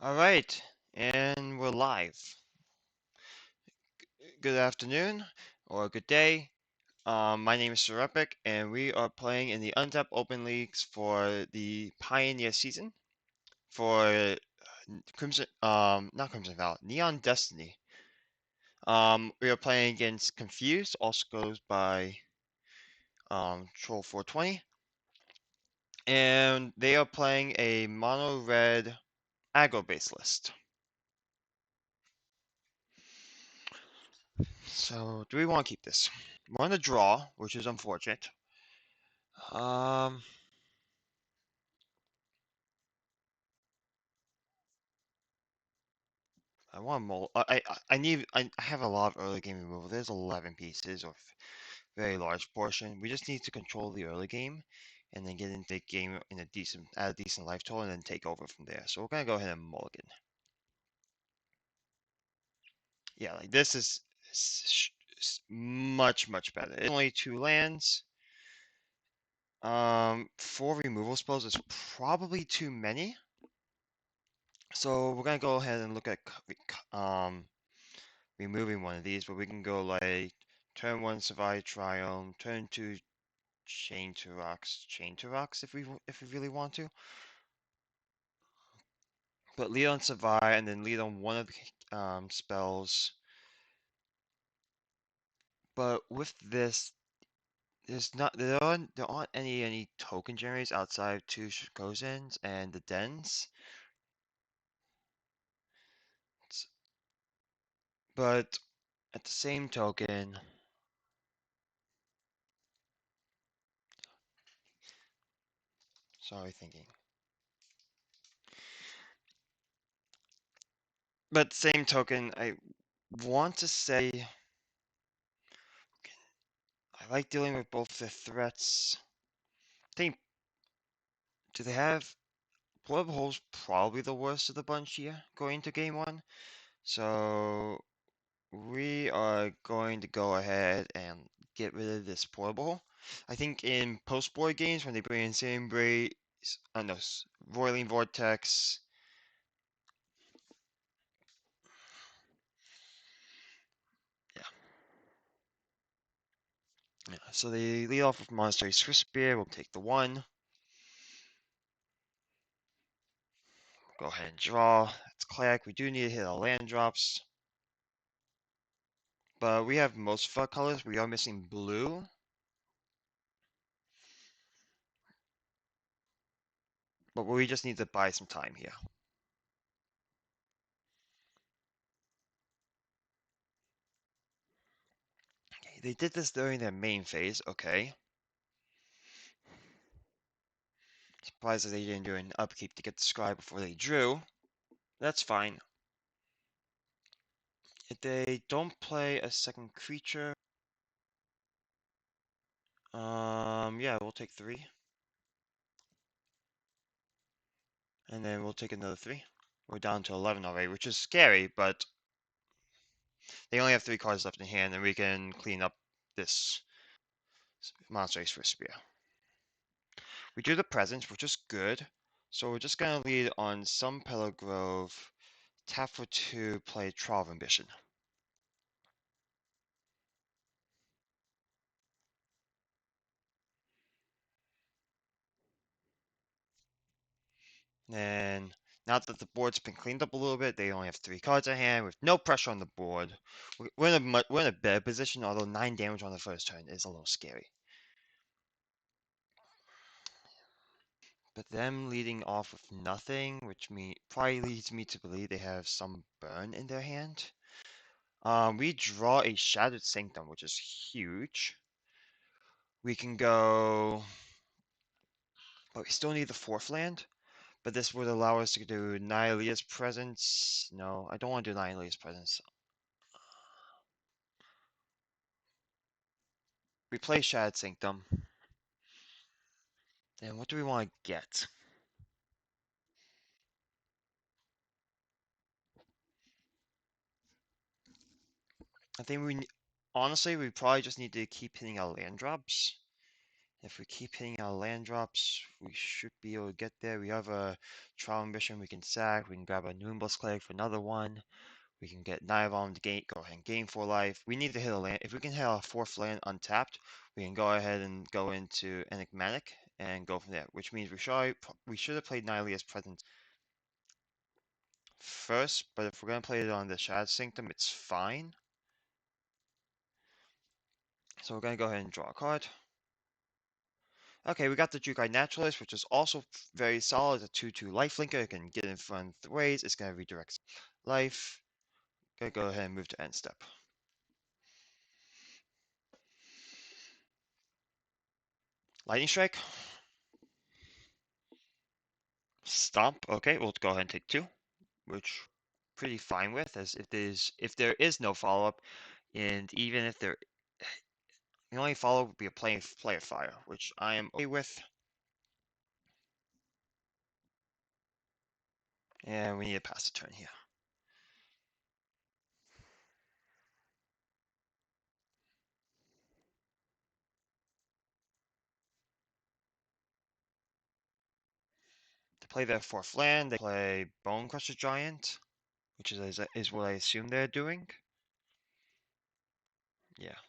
All right, and we're live. Good afternoon or good day. My name is Sir Epic, and we are playing in the Untapped Open Leagues for the Pioneer season for Crimson, not Crimson Vow, Neon Destiny. We are playing against Confused, also goes by Troll 420, and they are playing a mono red aggro base list. So, do we want to keep this? We're on a draw, which is unfortunate. Um, I want more. I need. I have a lot of early game removal. There's 11 pieces, or very large portion. We just need to control the early game, and then get into the game in a decent, at a decent life total, and then take over from there. So we're gonna go ahead and mulligan. Yeah, like this is much better. It's only 2 lands. 4 removal spells is probably too many. So we're gonna go ahead and look at removing one of these, but we can go like turn 1 Survive Triumph, turn 2 Chain to Rocks if we really want to. But lead on Survive and then lead on one of the spells. But with this, there aren't any token generators outside of 2 Shikosens and the Dens. But at the same token, sorry thinking. But same token, I want to say I like dealing with both the threats. I think, do they have Blood Hole's probably the worst of the bunch here going into game 1. So we are going to go ahead and get rid of this portable. I think in post-board games when they bring in Same Brace, no, Roiling Vortex. Yeah. Yeah. So they lead off with Monastery Swift Spear. We'll take the 1. Go ahead and draw. That's Cleric. We do need to hit our land drops. But we have most of our colors. We are missing blue. But we just need to buy some time here. Okay, they did this during their main phase. Okay. Surprised that they didn't do an upkeep to get the scry before they drew. That's fine. If they don't play a second creature, yeah, we'll take 3. And then we'll take another 3. We're down to 11 already, which is scary, but they only have 3 cards left in hand, and we can clean up this Monster Ace for Spear. We drew the presence, which is good. So we're just gonna lead on some Pillar Grove, tap for 2, play Trial of Ambition. And now that the board's been cleaned up a little bit, they only have 3 cards in hand with no pressure on the board. We're in a better position, although 9 damage on the first turn is a little scary. But them leading off with nothing, which probably leads me to believe they have some burn in their hand. We draw a Shattered Sanctum, which is huge. We can go, but we still need the 4th land. But this would allow us to do Nylea's Presence. No, I don't want to do Nylea's Presence. We play Shattered Sanctum. And what do we want to get? I think honestly, we probably just need to keep hitting our land drops. If we keep hitting our land drops, we should be able to get there. We have a trial mission we can sack. We can grab a Noonbless Clay for another one. We can get Nivon to go ahead and gain 4 life. We need to hit a land. If we can hit our 4th land untapped, we can go ahead and go into Enigmatic and go from there. Which means we should have played Nylea's Presence first, but if we're gonna play it on the Shadow Sanctum, it's fine. So we're gonna go ahead and draw a card. Okay, we got the Jukai Naturalist, which is also very solid. It's a 2/2 lifelinker. It can get in front of the ways. It's gonna redirect life. Gonna go ahead and move to end step. Lightning Strike. Stomp. Okay, we'll go ahead and take 2, which pretty fine with, as if there is no follow-up, and even if there the only follow-up would be a player fire, which I am okay with. And we need to pass the turn here. To play their 4th land, they play Bone Crusher Giant, which is what I assume they're doing. Yeah.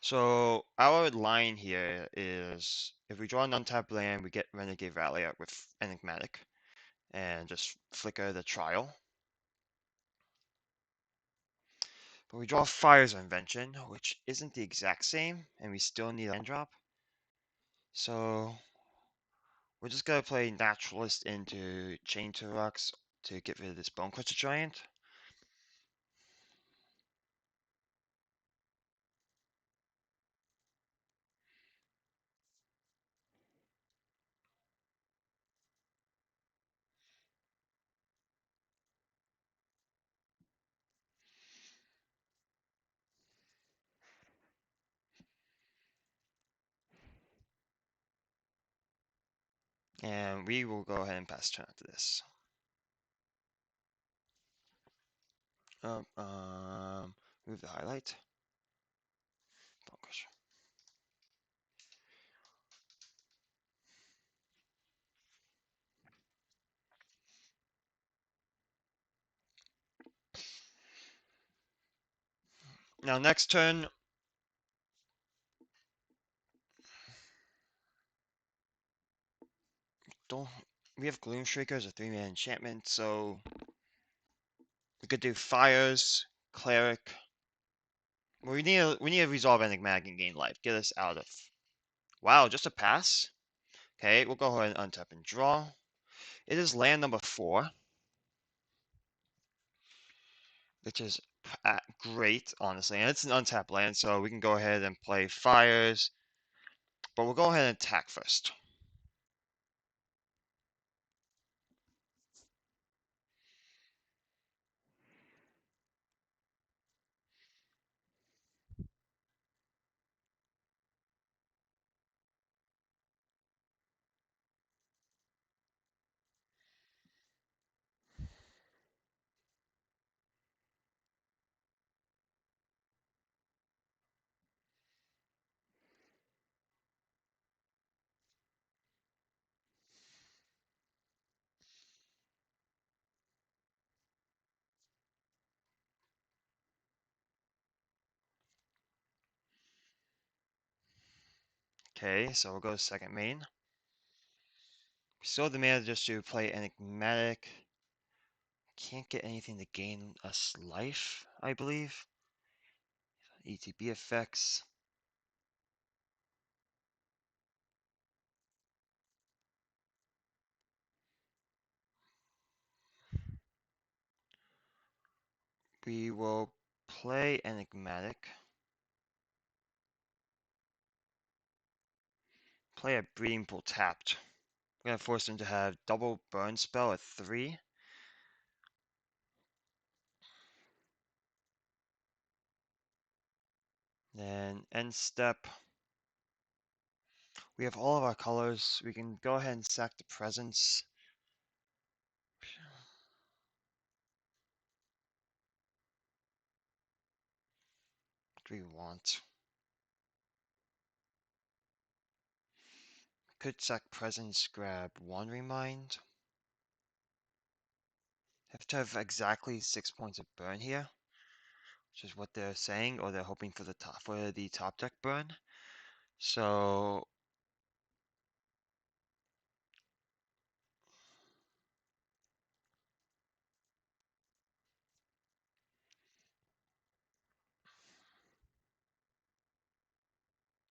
So our line here is if we draw an untapped land, we get Renegade Rally out with Enigmatic and just flicker the trial. But we draw Fire's Invention, which isn't the exact same, and we still need a land drop. So we're just gonna play Naturalist into Chain to Rocks to get rid of this Bone Crusher Giant. And we will go ahead and pass turn after this. Move the highlight. Bone Crusher. Now next turn, don't we have Gloom Shrieker as a 3-man enchantment, so we could do Fires, Cleric. We need to resolve Enigmatic and gain life. Get us out of. Wow, just a pass. Okay, we'll go ahead and untap and draw. It is land number 4, which is great, honestly. And it's an untapped land, so we can go ahead and play Fires. But we'll go ahead and attack first. Okay, so we'll go to second main. We still have the mana just to play Enigmatic. Can't get anything to gain us life, I believe. ETB effects. We will play Enigmatic. Play a Breeding Pool tapped. We're gonna force him to have double burn spell at 3. Then end step. We have all of our colors. We can go ahead and sack the presence. What do we want? Could sack presence, grab one remind. Have to have exactly 6 points of burn here, which is what they're saying, or they're hoping for the top deck burn. So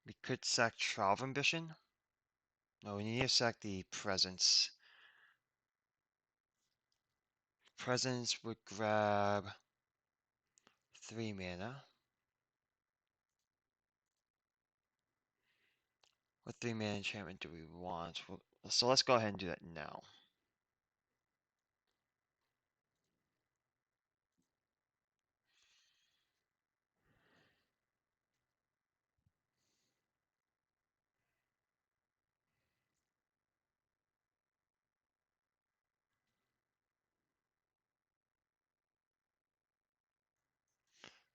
we could sack Trial of Ambition. No, we need to sack the presence. Presence would grab 3 mana. What 3 mana enchantment do we want? So let's go ahead and do that now.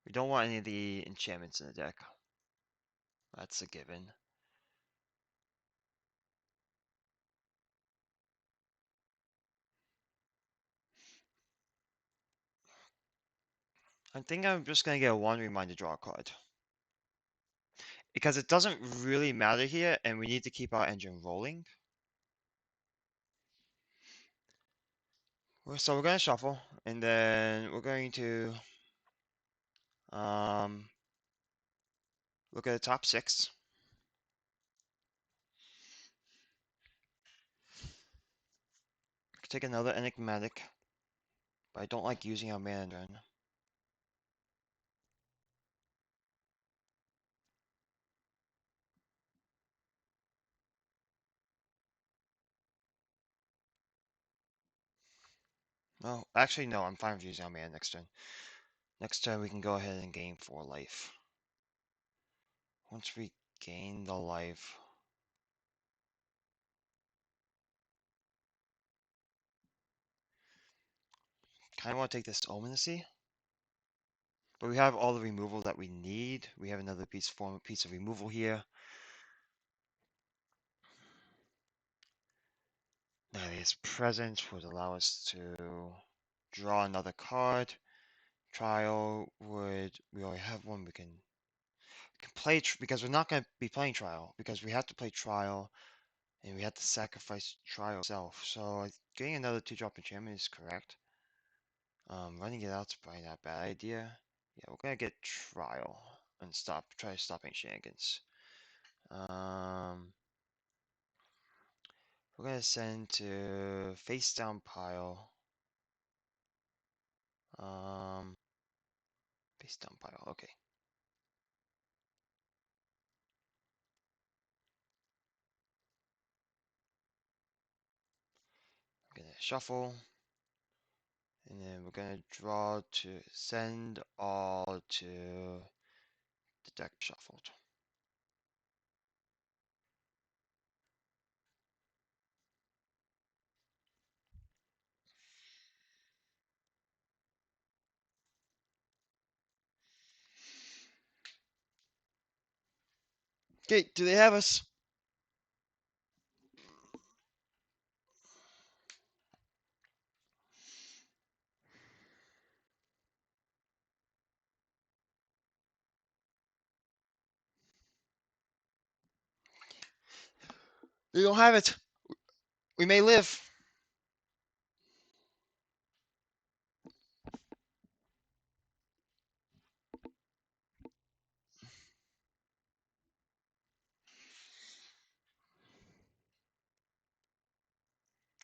We don't want any of the enchantments in the deck. That's a given. I think I'm just gonna get a 1 reminder to draw a card. Because it doesn't really matter here, and we need to keep our engine rolling. So we're gonna shuffle, and then we're going to look at the top 6. Take another Enigmatic, but I don't like using our mana turn. No, actually no, I'm fine with using our mana next turn. Next turn we can go ahead and gain 4 life. Once we gain the life, kind of want to take this Ominacy, but we have all the removal that we need. We have another piece of removal here. Now this presence would allow us to draw another card. Trial would, we already have one. We can play because we're not going to be playing Trial because we have to play Trial and we have to sacrifice Trial itself. So getting another 2-drop enchantment is correct. Running it out's probably not a bad idea. Yeah, we're gonna get Trial and try stopping shenanigans. We're gonna send to face down pile. Face down pile. Okay. I'm gonna shuffle, and then we're gonna draw to send all to the deck shuffled. Okay, do they have us? They don't have it. We may live.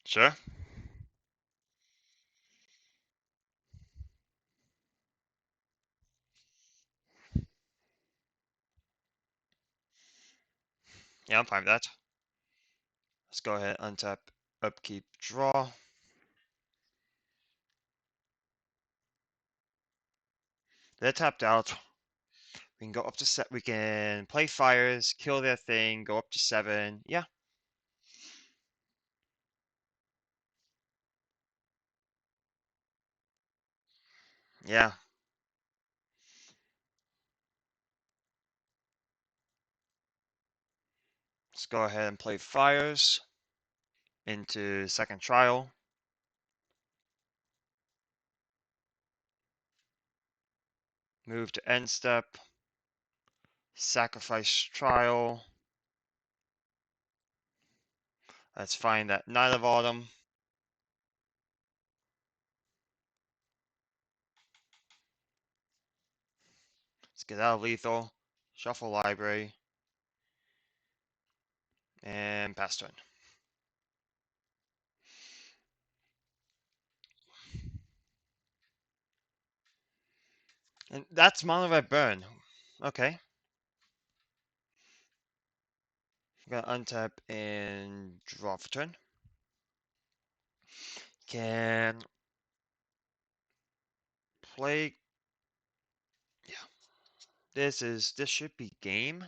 Sure. Yeah, I'm fine with that. Let's go ahead, untap, upkeep, draw. They're tapped out. We can go up to set. We can play fires, kill their thing, go up to 7. Yeah. Yeah. Let's go ahead and play Fires into second trial. Move to end step. Sacrifice trial. Let's find that Knight of Autumn. Let's get out of lethal. Shuffle library. And pass turn. And that's mono red burn. Okay. I'm gonna untap and draw for turn. Can play. Yeah. This should be game.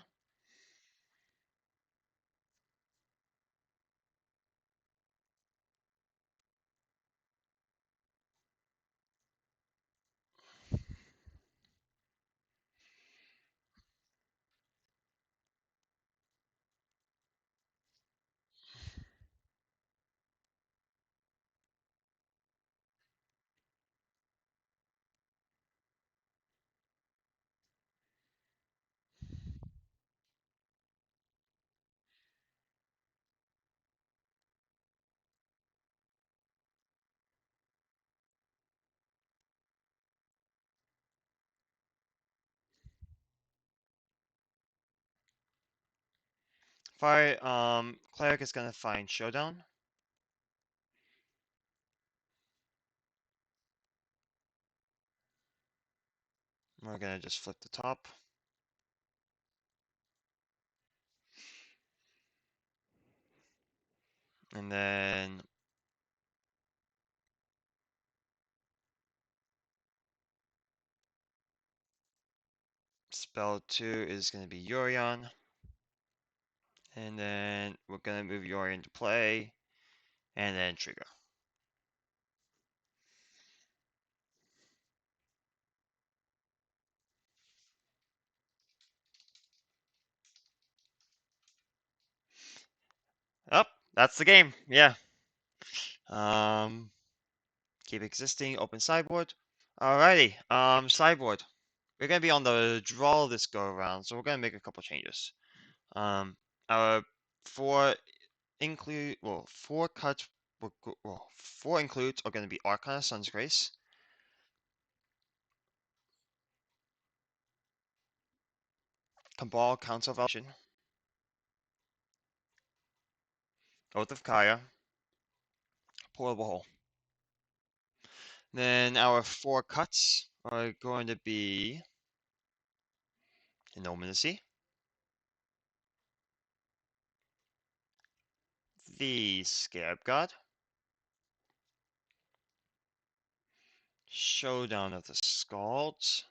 Fire. Cleric is gonna find Showdown. We're gonna just flip the top. And then spell 2 is gonna be Yorion. And then we're gonna move Yorion to play. And then trigger. Oh, that's the game. Yeah. Keep existing. Open sideboard. Alrighty. Sideboard. We're gonna be on the draw this go around, so we're gonna make a couple changes. Our four include four cuts. Four includes are gonna be Arcana, Sun's Grace, Cabal, Council of Elation, Oath of Kaya, Portable Hole. Then our four cuts are going to be Innominacy, the Scarab God, Showdown of the Scalds,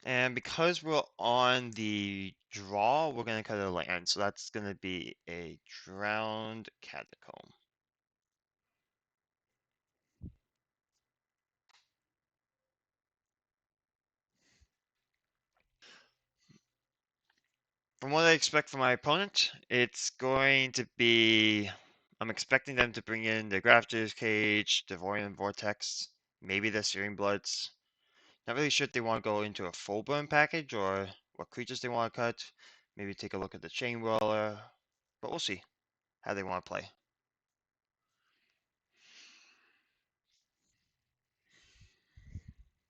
and because we're on the draw, we're going to cut a land, so that's going to be a Drowned Catacomb. From what I expect from my opponent, it's going to be. I'm expecting them to bring in the Grafter's Cage, Devorian Vortex, maybe the Searing Bloods. Not really sure if they want to go into a full burn package or what creatures they want to cut. Maybe take a look at the Chain Whirler, but we'll see how they want to play.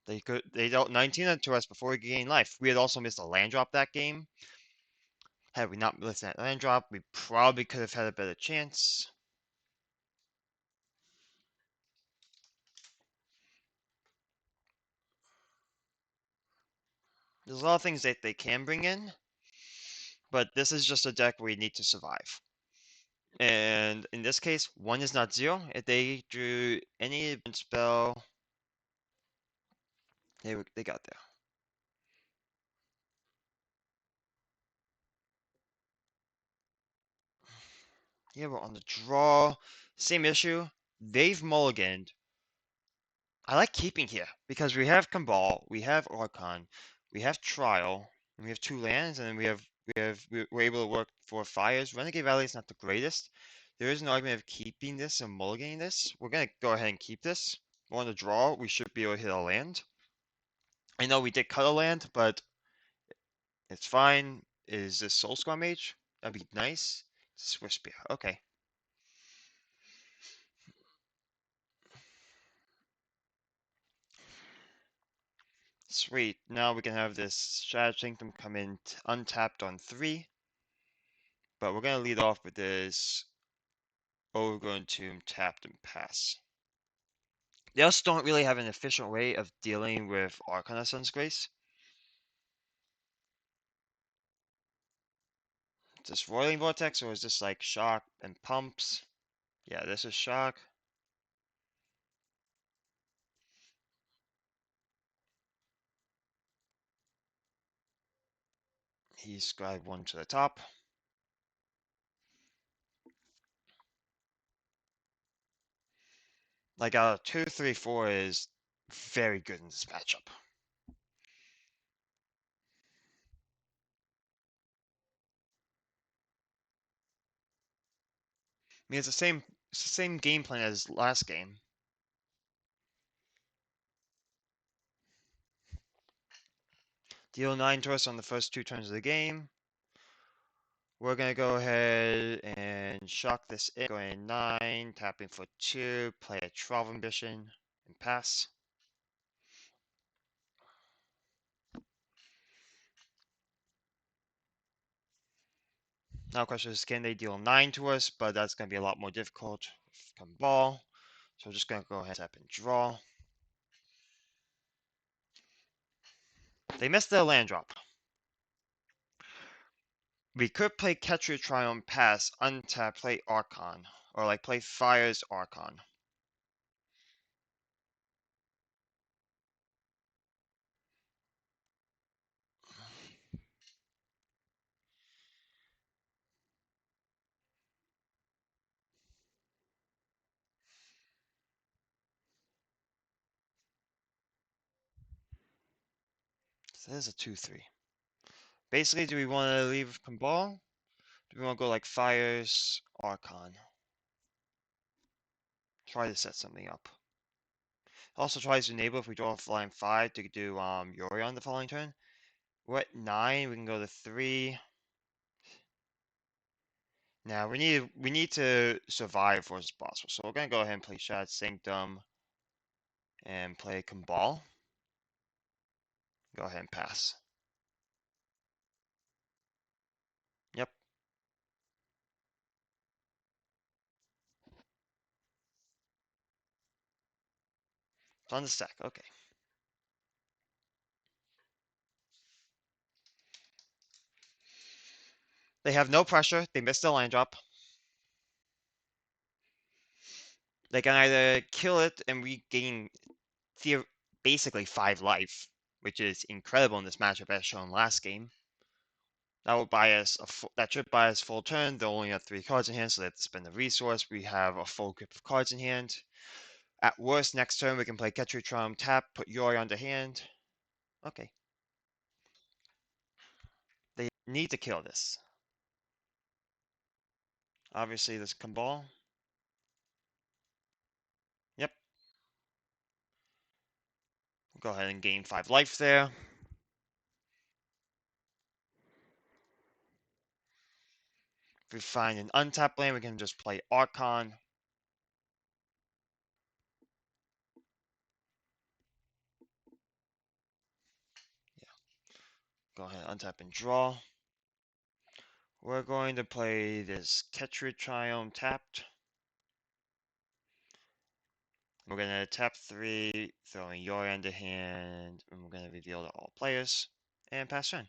They dealt 19 to us before we gained life. We had also missed a land drop that game. Had we not missed that land drop, we probably could have had a better chance. There's a lot of things that they can bring in, but this is just a deck we need to survive. And in this case, 1 is not 0. If they drew any event spell, they got there. Yeah, we're on the draw. Same issue. They've mulliganed. I like keeping here because we have Cabal, we have Archon, we have Trial. And we have 2 lands, and then we're able to work for fires. Renegade Valley is not the greatest. There is an argument of keeping this and mulliganing this. We're gonna go ahead and keep this. On the draw, we should be able to hit a land. I know we did cut a land, but it's fine. Is this Soul Scar Mage? That'd be nice. Swift Spear. Okay. Sweet. Now we can have this Shattered Sanctum come in untapped on 3. But we're going to lead off with this Overgrown Tomb tapped and pass. They also don't really have an efficient way of dealing with Arcana Sun's Grace. Is this Roiling Vortex or is this like Shock and Pumps? Yeah, this is Shock. He scribed 1 to the top. Like 2, 3, 4 is very good in this matchup. I mean, it's the same game plan as last game. Deal 9 to us on the first 2 turns of the game. We're gonna go ahead and shock this in, going 9, tapping for 2, play a 12 ambition, and pass. Now question is, can they deal 9 to us? But that's gonna be a lot more difficult with come ball. So we're just gonna go ahead, tap and draw. They missed their land drop. We could play Catch Your Triumph, pass, untap, play Archon, or like play Fire's Archon. So this is a 2-3. Basically, do we want to leave Cabal? Do we want to go like Fire's Archon? Try to set something up. Also tries to enable if we draw a flying 5 to do Yuri on the following turn. We're at 9, we can go to 3. Now we need to survive for as possible. So we're gonna go ahead and play Shattered Sanctum and play Cabal. Go ahead and pass. Yep, it's on the stack. Okay. They have no pressure. They missed the land drop. They can either kill it and we gain basically 5 life, which is incredible in this matchup as shown last game. That will buy us that should buy us full turn. They only have 3 cards in hand, so they have to spend a resource. We have a full grip of cards in hand. At worst, next turn we can play Catch Your Triumph, tap, put Yori onto hand. Okay. They need to kill this. Obviously, this Cabal. Yep. Go ahead and gain 5 life there. If we find an untapped land, we can just play Archon. Yeah. Go ahead, untap and draw. We're going to play this Catch Your Triumph tapped. We're gonna tap 3, throwing your end to hand, and we're gonna reveal to all players, and pass turn.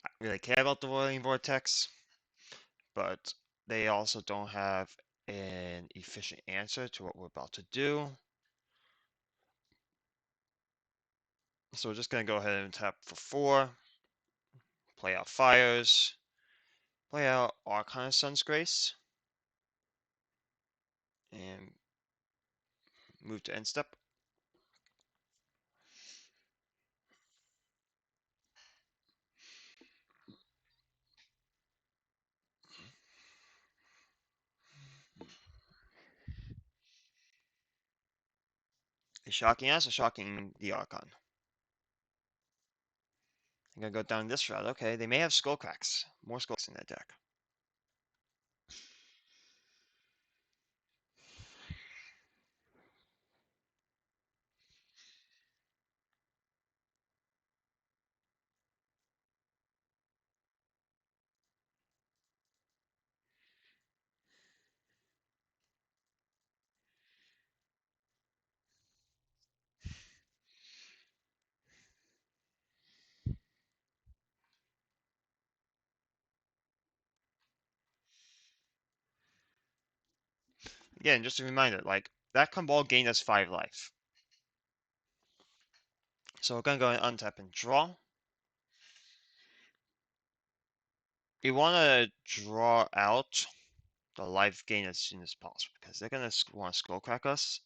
I really care about the Roiling Vortex, but they also don't have an efficient answer to what we're about to do. So we're just gonna go ahead and tap for 4, play out Fires, play out Arcana Sun's Grace, and move to end step. A shocking us or shocking the Archon? I'm gonna go down this route. Okay, they may have Skullcracks. More Skullcracks in that deck. Again, just a reminder, like, that Kumbal gained us 5 life. So we're gonna go and untap and draw. We wanna draw out the life gain as soon as possible, because they're gonna want to Skullcrack us.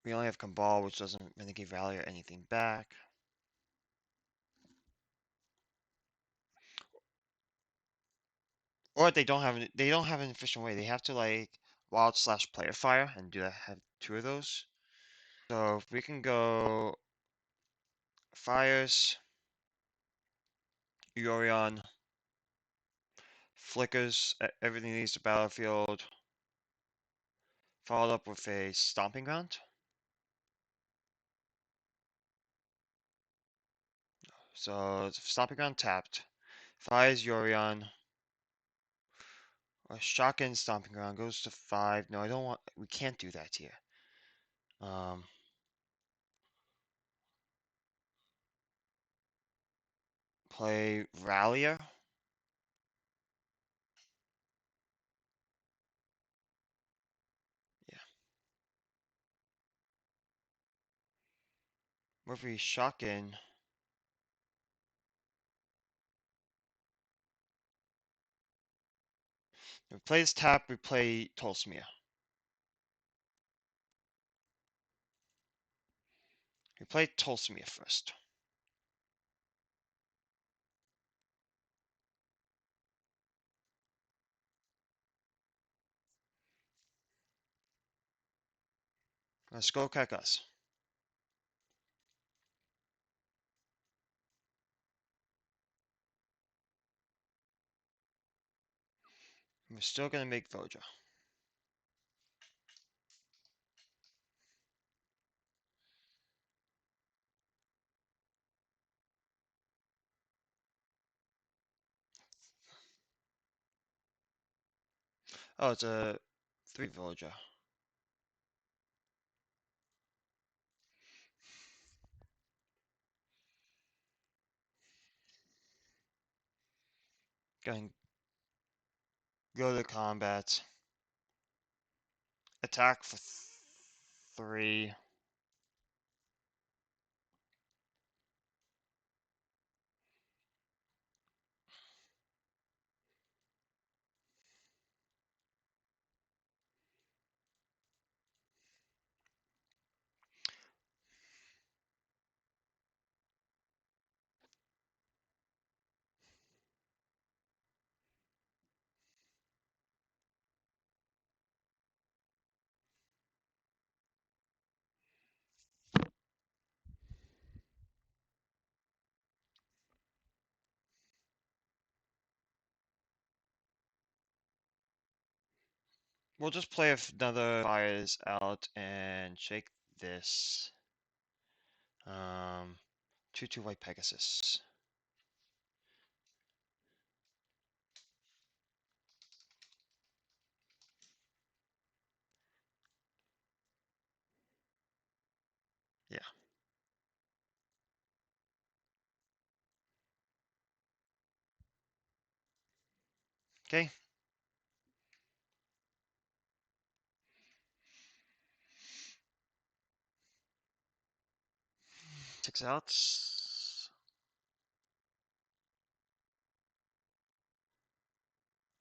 We only have Kumbal, which doesn't really give Rally or anything back. Or they don't have an efficient way. They have to like wild slash player fire and do that, have 2 of those. So if we can go Fires, Yorion, Flickers, everything leaves the battlefield, followed up with a Stomping Ground. So Stomping Ground tapped. Fires Yorion. Or Shotgun Stomping Ground goes to 5. No, I don't want. We can't do that here. Um, play Rallier. Yeah. Murphy Shotgun. We play this tap. We play Tolsmia. We play Tolsmia first. Let's go kick us. We're still gonna make Voja. Oh, it's a 3 Voja. Going go to combat. Attack for 3. We'll just play another Fires out and shake this. 2/2 White Pegasus. Yeah. Okay. 6 outs.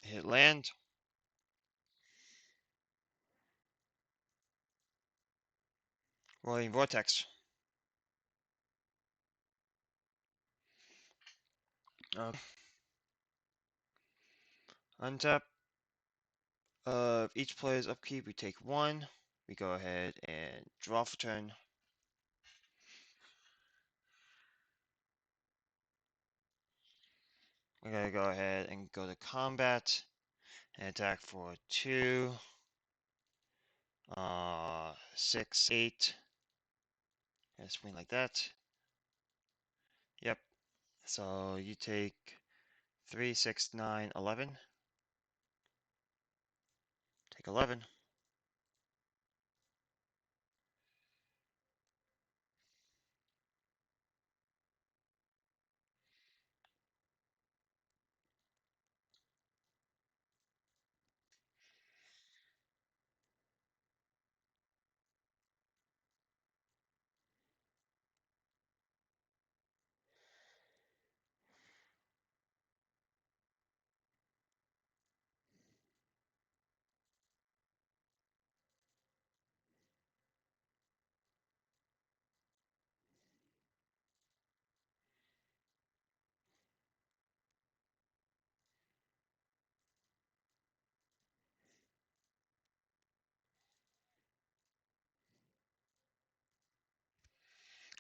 Hit land. Rolling Vortex. Untap. Each player's upkeep, we take 1. We go ahead and draw for turn. We're gonna go ahead and go to combat and attack for 2, 6, 8. And swing like that. Yep. So you take 3, 6, 9, 11. Take 11.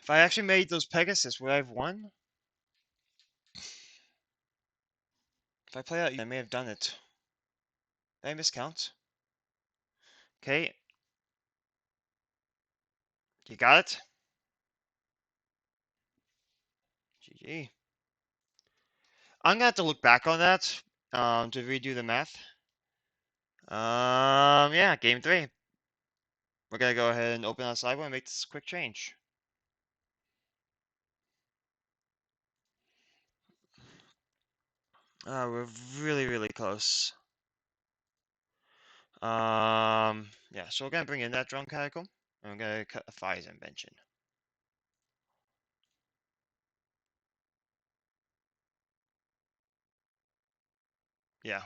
If I actually made those Pegasus, would I have won? If I play out, I may have done it. Did I miscount? Okay. You got it? GG. I'm gonna have to look back on that to redo the math. Yeah, game 3. We're gonna go ahead and open our sideboard and make this quick change. We're really, really close. Yeah, so we're gonna bring in that Drone Catacomb, and we're gonna cut a Fire's Invention. Yeah.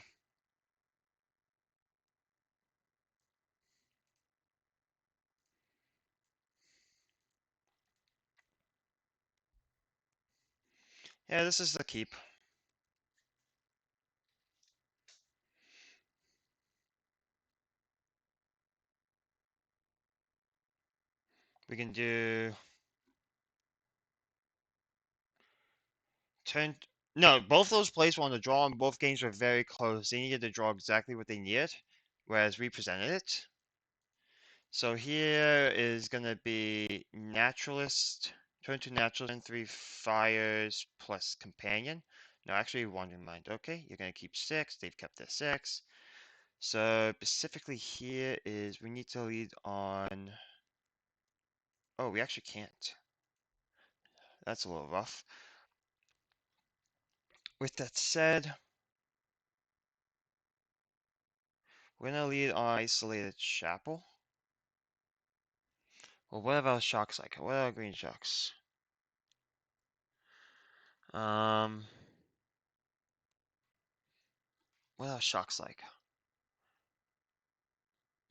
Yeah, this is the keep. We can do turn. No, both those plays were on the draw, and both games were very close. They needed to draw exactly what they needed, whereas we presented it. So here is gonna be Naturalist. Turn to Naturalist and 3 Fires plus Companion. No, actually, 1 in mind. Okay, you're gonna keep 6. They've kept their 6. So specifically here is we need to lead on. Oh, we actually can't. That's a little rough. With that said, we're gonna lead on Isolated Chapel. Well, what about shocks like? What are green shocks? Um, what are shocks like?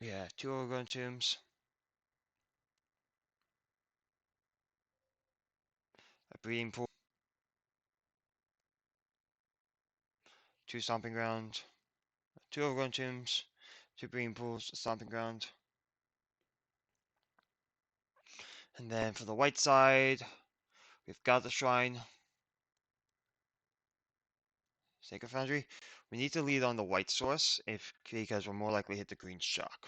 Yeah, 2 Overgrown Tombs, a Breeding Pool, 2 Stomping Ground, 2 Overgrown Tombs, 2 Breeding Pools, a Stomping Ground. And then for the white side, we've got the Shrine, Sacred Foundry. We need to lead on the white source because we're more likely to hit the green shock.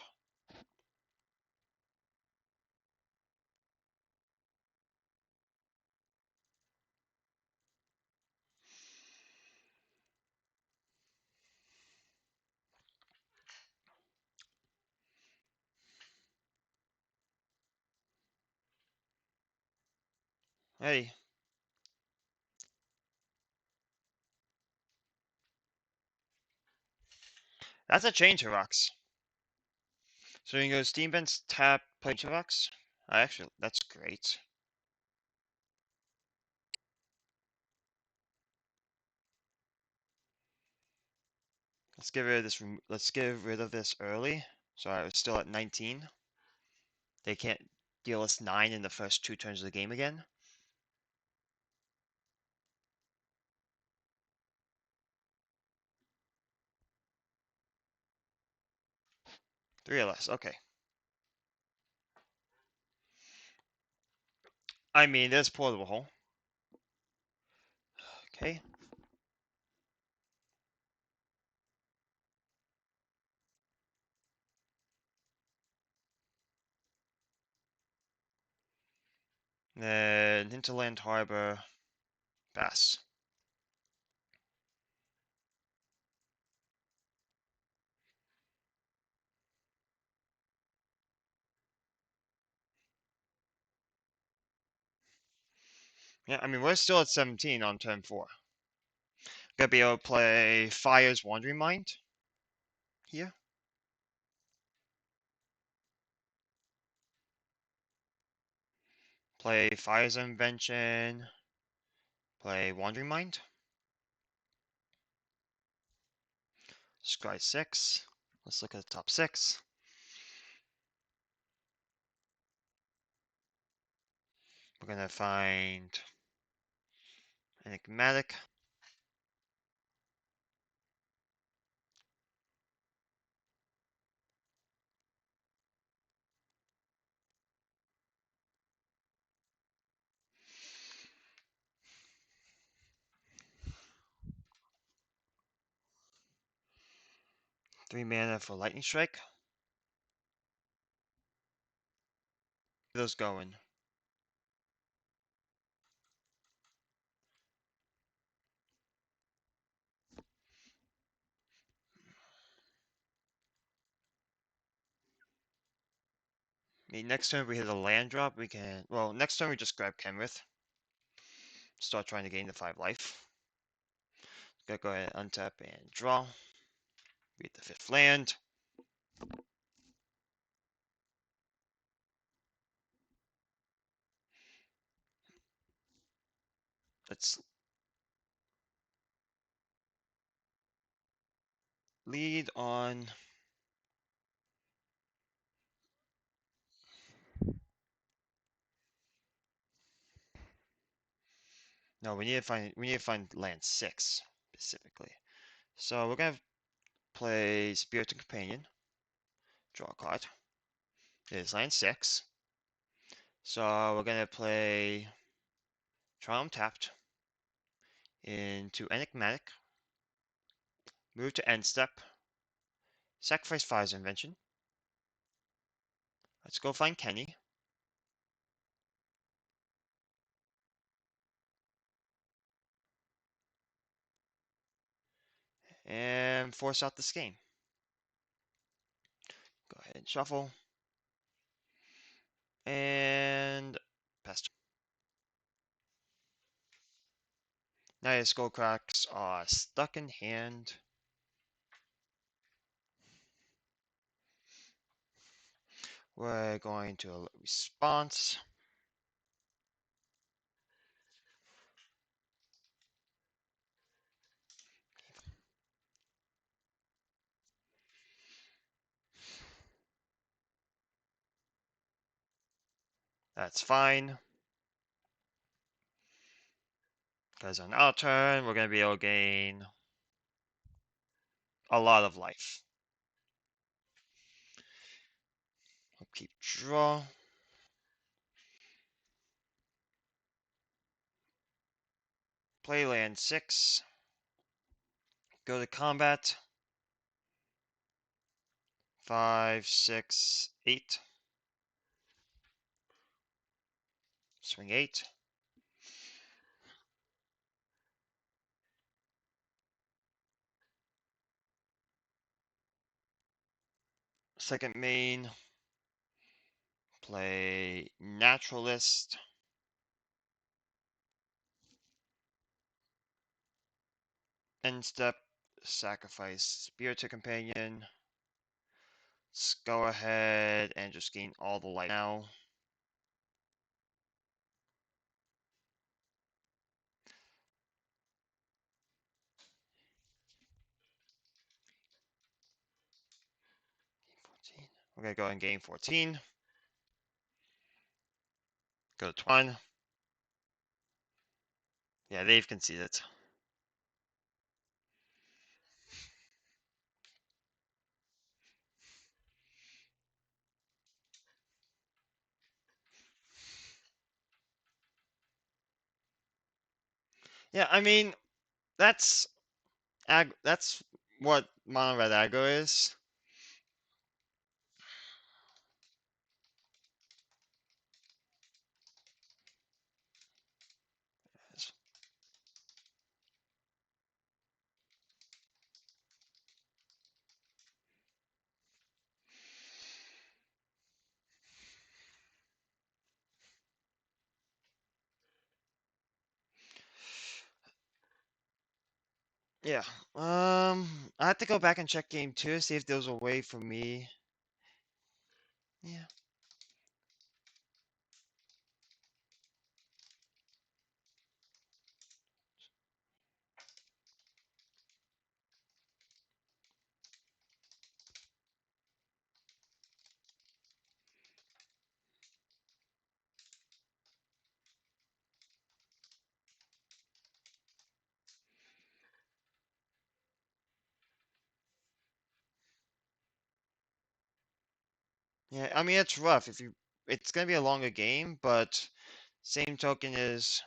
Hey, that's a change, Rocks. So you can go Steam Vents, tap, play Rocks. Actually, that's great. Let's get rid of this. Let's get rid of this early. So I was still at 19. They can't deal us 9 in the first 2 turns of the game again. 3 or less. Okay. I mean, there's portable hole. Okay. Then Hinterland Harbor. Pass. Yeah, I mean, we're still at 17 on turn 4. Gonna be able to play Fire's Wandering Mind here. Play Fire's Invention. Play Wandering Mind. Scry 6. Let's look at the top 6. We're gonna find Enigmatic. Three mana for Lightning Strike. Get those going. I mean, next turn we hit a land drop, we can. Well, next turn we just grab Kenrith. Start trying to gain the 5 life. Gotta go ahead and untap and draw. Read the 5th land. Let's lead on. No, we need to find land 6 specifically. So we're gonna play Spirited Companion. Draw a card. It is land 6. So we're gonna play Triumph tapped into Enigmatic. Move to end step. Sacrifice Fire's Invention. Let's go find Kenny. And force out this game. Go ahead and shuffle. And pass. Now your skull cracks are stuck in hand. We're going to response. That's fine. Because on our turn, we're going to be able to gain a lot of life. Keep draw. Play land 6. Go to combat. 5, 6, 8. Swing 8. Second main. Play Naturalist. End step. Sacrifice Spirited Companion. Let's go ahead and just gain all the light now. We're gonna go in game 14. Go to 21. Yeah, they've conceded. Yeah, I mean that's what mono red aggro is. Yeah. I have to go back and check game two, see if there was a way for me. Yeah. Yeah, I mean it's rough if you it's gonna be a longer game, but same token is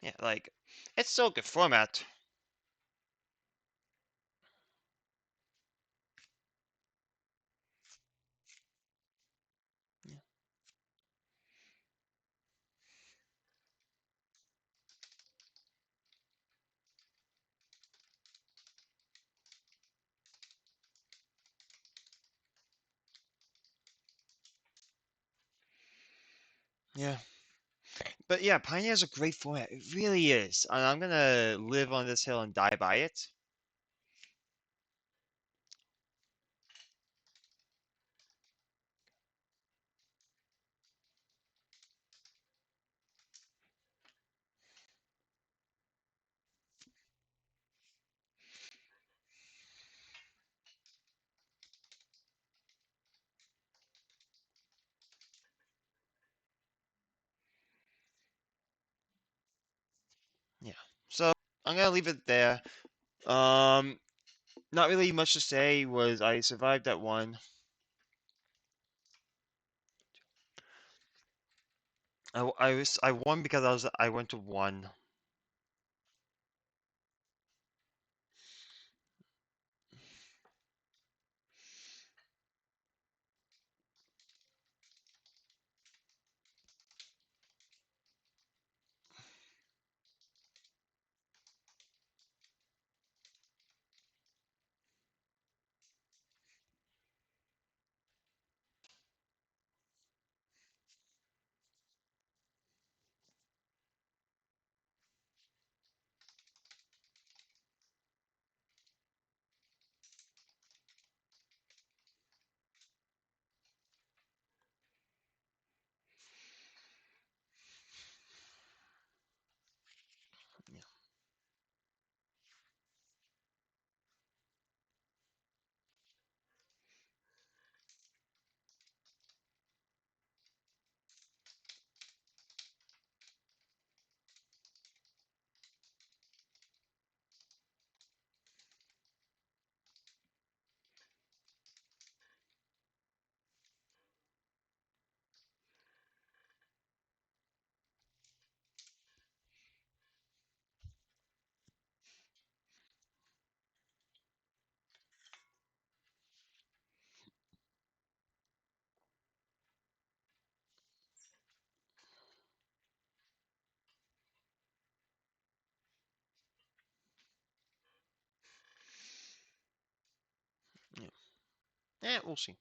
yeah, like it's still a good format. Yeah. Yeah. But yeah, Pioneer is a great format. It really is. And I'm gonna live on this hill and die by it. Yeah. So I'm gonna leave it there. Um, not really much to say. Was I survived that one? I won because I went to one. Eh, we'll see.